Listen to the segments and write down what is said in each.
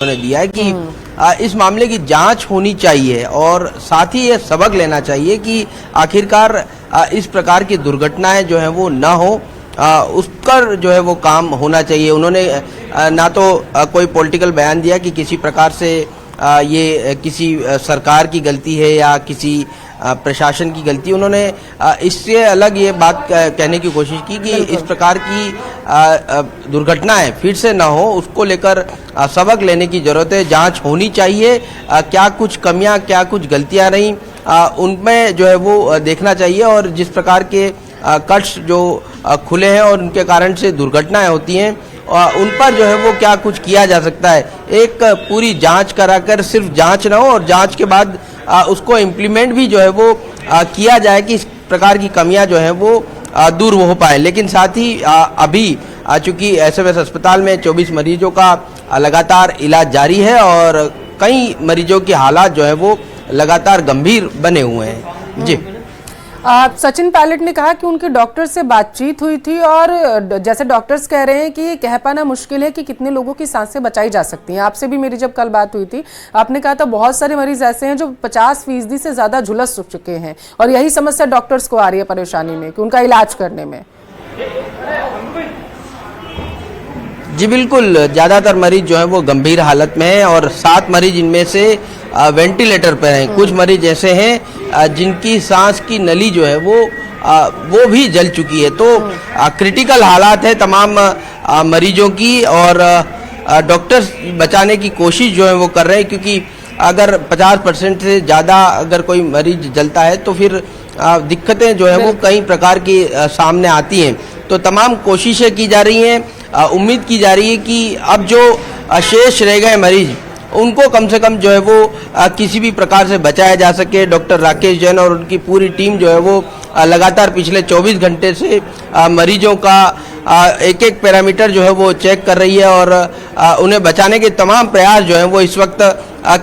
उन्होंने दिया है कि इस मामले की जांच होनी चाहिए और साथ ही ये सबक लेना चाहिए कि आखिरकार इस प्रकार की दुर्घटनाएं जो है वो ना हो, उस पर जो है वो काम होना चाहिए। उन्होंने ना तो कोई पॉलिटिकल बयान दिया कि किसी प्रकार से ये किसी सरकार की गलती है या किसी प्रशासन की गलती। उन्होंने इससे अलग ये बात कहने की कोशिश की कि इस प्रकार की दुर्घटनाएं फिर से ना हो, उसको लेकर सबक लेने की जरूरत है। जांच होनी चाहिए, क्या कुछ कमियां, क्या कुछ गलतियां रहीं, उनमें जो है वो देखना चाहिए। और जिस प्रकार के कट्स जो खुले हैं और उनके कारण से दुर्घटनाएं होती हैं, उन पर जो है वो क्या कुछ किया जा सकता है। एक पूरी जांच कराकर सिर्फ जांच ना हो और जांच के बाद उसको इम्प्लीमेंट भी जो है वो किया जाए कि इस प्रकार की कमियां जो है वो दूर हो पाए। लेकिन साथ ही अभी चूंकि एसएमएस अस्पताल में 24 मरीजों का लगातार इलाज जारी है और कई मरीजों की हालात जो है वो लगातार गंभीर बने हुए हैं। जी, सचिन पायलट ने कहा कि उनके डॉक्टर से बातचीत हुई थी और जैसे डॉक्टर्स कह रहे हैं कि ये कह पाना मुश्किल है कि कितने लोगों की सांसें बचाई जा सकती हैं। आपसे भी मेरी जब कल बात हुई थी, आपने कहा था बहुत सारे मरीज ऐसे हैं जो 50% से ज्यादा झुलस चुके हैं और यही समस्या डॉक्टर्स को आ रही है परेशानी में कि उनका इलाज करने में। जी बिल्कुल, ज़्यादातर मरीज जो है वो गंभीर हालत में है और 7 मरीज इनमें से वेंटिलेटर पर हैं। कुछ मरीज ऐसे हैं जिनकी सांस की नली जो है वो भी जल चुकी है। तो क्रिटिकल हालात है तमाम मरीजों की और डॉक्टर्स बचाने की कोशिश जो है वो कर रहे हैं, क्योंकि अगर 50% से ज़्यादा अगर कोई मरीज जलता है तो फिर दिक्कतें जो है वो कई प्रकार की सामने आती हैं। तो तमाम कोशिशें की जा रही हैं, उम्मीद की जा रही है कि अब जो शेष रह गए मरीज उनको कम से कम जो है वो किसी भी प्रकार से बचाया जा सके। डॉक्टर राकेश जैन और उनकी पूरी टीम जो है वो लगातार पिछले 24 घंटे से मरीजों का एक एक पैरामीटर जो है वो चेक कर रही है और उन्हें बचाने के तमाम प्रयास जो है वो इस वक्त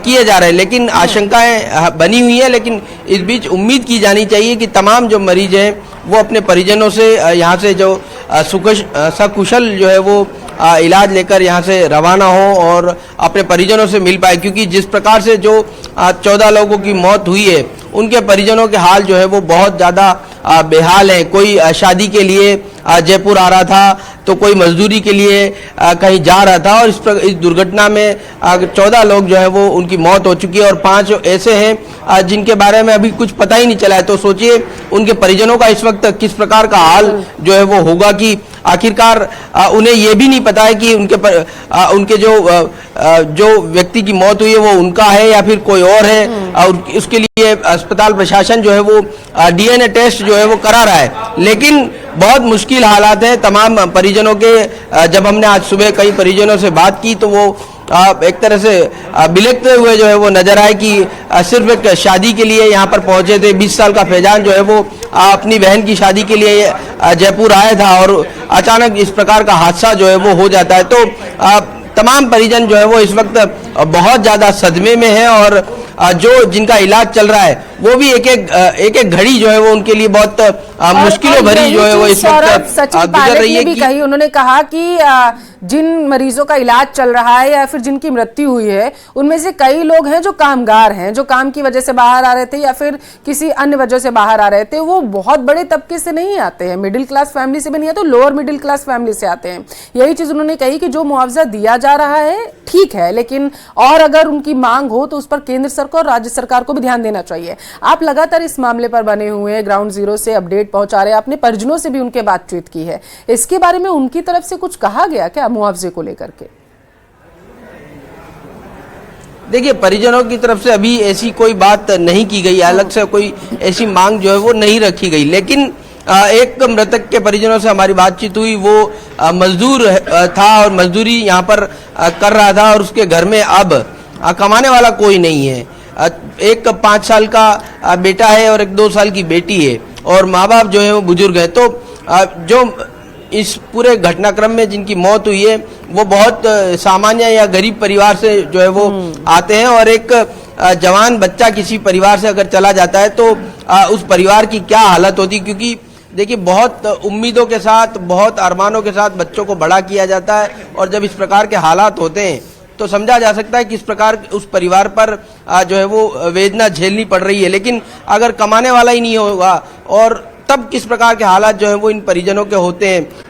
किए जा रहे हैं। लेकिन आशंकाएं बनी हुई है, लेकिन इस बीच उम्मीद की जानी चाहिए कि तमाम जो मरीज हैं वो अपने परिजनों से यहाँ से जो सकुशल जो है वो इलाज लेकर यहाँ से रवाना हो और अपने परिजनों से मिल पाए, क्योंकि जिस प्रकार से जो 14 लोगों की मौत हुई है उनके परिजनों के हाल जो है वो बहुत ज़्यादा बेहाल है। कोई शादी के लिए जयपुर आ रहा था तो कोई मजदूरी के लिए कहीं जा रहा था और इस दुर्घटना में 14 लोग जो है वो उनकी मौत हो चुकी है और 5 ऐसे हैं जिनके बारे में अभी कुछ पता ही नहीं चला है। तो सोचिए उनके परिजनों का इस वक्त किस प्रकार का हाल जो है वो होगा कि आखिरकार उन्हें ये भी नहीं पता है कि उनके जो व्यक्ति की मौत हुई है वो उनका है या फिर कोई और है। और उसके लिए अस्पताल प्रशासन जो है वो डीएनए टेस्ट जो है वो करा रहा है, लेकिन बहुत मुश्किल हालात हैं तमाम परिजनों के। जब हमने आज सुबह कई परिजनों से बात की तो वो एक तरह से बिलखते हुए जो है वो नजर आए कि सिर्फ एक शादी के लिए यहाँ पर पहुंचे थे। 20 साल का फैजान जो है वो अपनी बहन की शादी के लिए जयपुर आया था और अचानक इस प्रकार का हादसा जो है वो हो जाता है। तो तमाम परिजन जो है वो इस वक्त बहुत ज़्यादा सदमे में है और जो जिनका इलाज चल रहा है वो भी एक एक घड़ी जो है वो उनके लिए बहुत मुश्किलों भरी जो है वो इस वक्त गुजर रही है। कही उन्होंने कहा कि जिन मरीजों का इलाज चल रहा है या फिर जिनकी मृत्यु हुई है उनमें से कई लोग हैं जो कामगार हैं, जो काम की वजह से बाहर आ रहे थे या फिर किसी अन्य वजह से बाहर आ रहे थे। वो बहुत बड़े तबके से नहीं आते हैं, मिडिल क्लास फैमिली से भी नहीं आते, तो लोअर मिडिल क्लास फैमिली से आते हैं। यही चीज उन्होंने कही कि जो मुआवजा दिया जा रहा है ठीक है, लेकिन और अगर उनकी मांग हो तो उस पर केंद्र सरकार और राज्य सरकार को भी ध्यान देना चाहिए। आप लगातार इस मामले पर बने हुए हैं, ग्राउंड जीरो से अपडेट पहुंचा रहे हैं, अपने परिजनों से भी उनके बातचीत की है। इसके बारे में उनकी तरफ से कुछ कहा गया क्या मुआवजे को लेकर के? देखिए, परिजनों की तरफ से अभी ऐसी कोई बात नहीं की गई, अलग से कोई ऐसी मांग जो है वो नहीं रखी गई। लेकिन एक मृतक के परिजनों से हमारी बातचीत हुई, वो मजदूर था और मजदूरी यहाँ पर कर रहा था और उसके घर में अब कमाने वाला कोई नहीं है। एक 5 साल का बेटा है और एक 2 साल की बेटी है और माँ बाप जो है वो बुजुर्ग है। तो जो इस पूरे घटनाक्रम में जिनकी मौत हुई है वो बहुत सामान्य या गरीब परिवार से जो है वो आते हैं और एक जवान बच्चा किसी परिवार से अगर चला जाता है तो उस परिवार की क्या हालत होती, क्योंकि देखिए बहुत उम्मीदों के साथ, बहुत अरमानों के साथ बच्चों को बड़ा किया जाता है और जब इस प्रकार के हालात होते हैं तो समझा जा सकता है किस प्रकार उस परिवार पर जो है वो वेदना झेलनी पड़ रही है। लेकिन अगर कमाने वाला ही नहीं होगा और तब किस प्रकार के हालात जो है वो इन परिजनों के होते हैं।